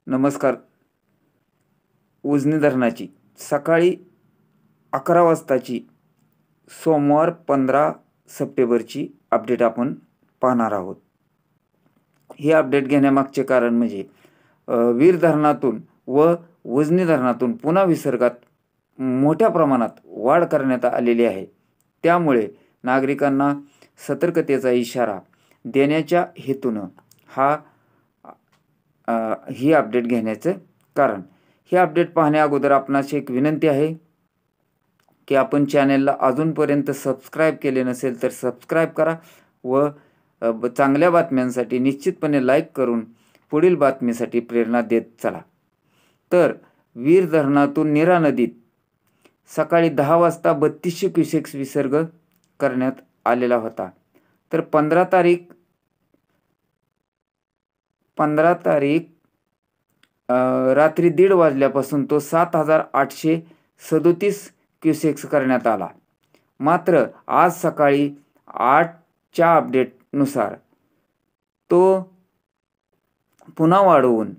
नमस्कार. उजनी धरणाची सकाळी 11 वाजताची सोमवार 15 सप्टेंबरची अपडेट आपण पाहणार आहोत. ही अपडेट घेण्यामागचे कारण म्हणजे वीर धरणातून व उजनी धरणातून पुन्हा विसर्गात मोठ्या प्रमाणात वाढ करण्यात आलेली आहे. त्यामुळे नागरिकांना सतर्कतेचा इशारा देण्याच्या हेतूनं ही अपडेट घेण्याचं कारण. ही अपडेट पाहण्या अगोदर आपणास एक विनंती आहे की आपण चॅनलला अजूनपर्यंत सबस्क्राईब केले नसेल तर सबस्क्राईब करा व चांगल्या बातम्यांसाठी निश्चितपणे लाईक करून पुढील बातमीसाठी प्रेरणा देत चला. तर वीर धरणातून नीरा नदीत सकाळी 10 वाजता 3200 क्युसेक्स विसर्ग करण्यात आलेला होता. तर 15 तारीख रात्री 1:30 वाजल्यापासून तो 7837 क्युसेक्स करण्यात आला. मात्र आज सकाळी 8च्या अपडेटनुसार तो पुन्हा वाढवून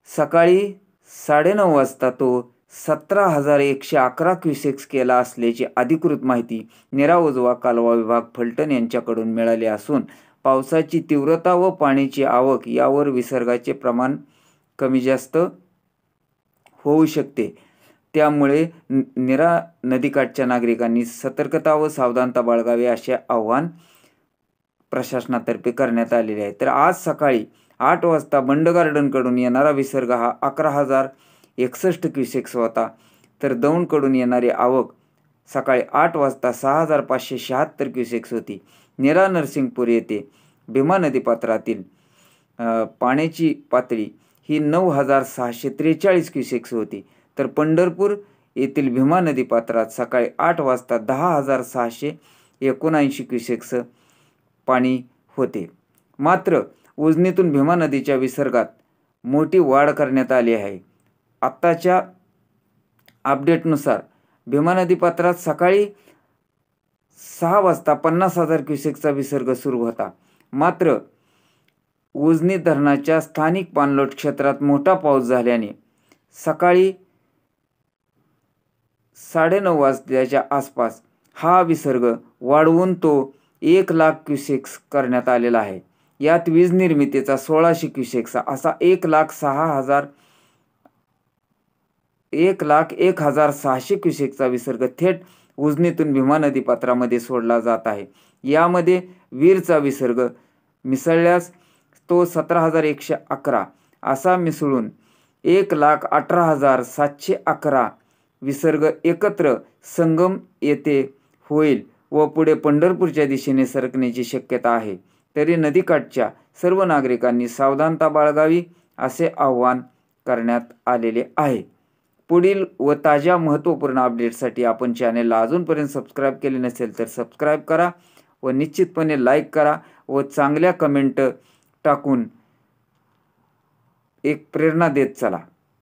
सकाळी 9:30 वाजता तो 17,111 क्युसेक्स केला असल्याची अधिकृत माहिती नीरा उजवा कालवा विभाग फलटण यांच्याकडून मिळाली असून पावसाची तीव्रता व पाण्याची आवक यावर विसर्गाचे प्रमाण कमी जास्त होऊ शकते. त्यामुळे नीरा नदीकाठच्या नागरिकांनी सतर्कता व सावधानता बाळगावी असे आवाहन प्रशासनातर्फे करण्यात आलेले आहे. तर आज सकाळी 8 वाजता बंड गार्डनकडून येणारा विसर्ग हा 11,061 क्युसेक्स होता. तर दौंडकडून येणारी आवक सकाळी 8 वाजता 6,576 क्युसेक्स होती. नीरा नरसिंगपूर येथे भीमा नदीपात्रातील पाण्याची पातळी ही 9,643 क्युसेक्स होती. तर पंढरपूर येथील भीमा नदीपात्रात सकाळी 8 वाजता 10,679 क्युसेक्स पाणी होते. मात्र उजनीतून भीमा नदीच्या विसर्गात मोठी वाढ करण्यात आली आहे. आत्ताच्या अपडेटनुसार भीमा नदीपात्रात सकाळी 6 वाजता 50,000 क्युसेक्सचा विसर्ग सुरू होता. मात्र उजनी धरणाच्या स्थानिक पाणलोट क्षेत्रात मोठा पाऊस झाल्याने सकाळी 9:30 वाजल्याच्या आसपास हा विसर्ग वाढवून तो 1,00,000 क्युसेक्स करण्यात आलेला आहे. यात वीज निर्मितीचा 1,600 क्युसेक्स असा 1,01,600 क्युसेक्सचा विसर्ग थेट उजनीतून भीमा नदीपात्रामध्ये सोडला जात आहे. यामध्ये वीरचा विसर्ग मिसळल्यास तो 17,111 असा मिसळून 1,18,711 विसर्ग एकत्र संगम येथे होईल व पुढे पंढरपूरच्या दिशेने सरकण्याची शक्यता आहे. तरी नदीकाठच्या सर्व नागरिकांनी सावधानता बाळगावी असे आवाहन करण्यात आलेले आहे. पुढील व ताज्या महत्त्वपूर्ण अपडेटसाठी आपण चॅनेलला अजूनपर्यंत सबस्क्राईब केले नसेल तर सबस्क्राईब करा व निश्चितपणे लाईक करा व चांगल्या कमेंट टाकून एक प्रेरणा देत चला.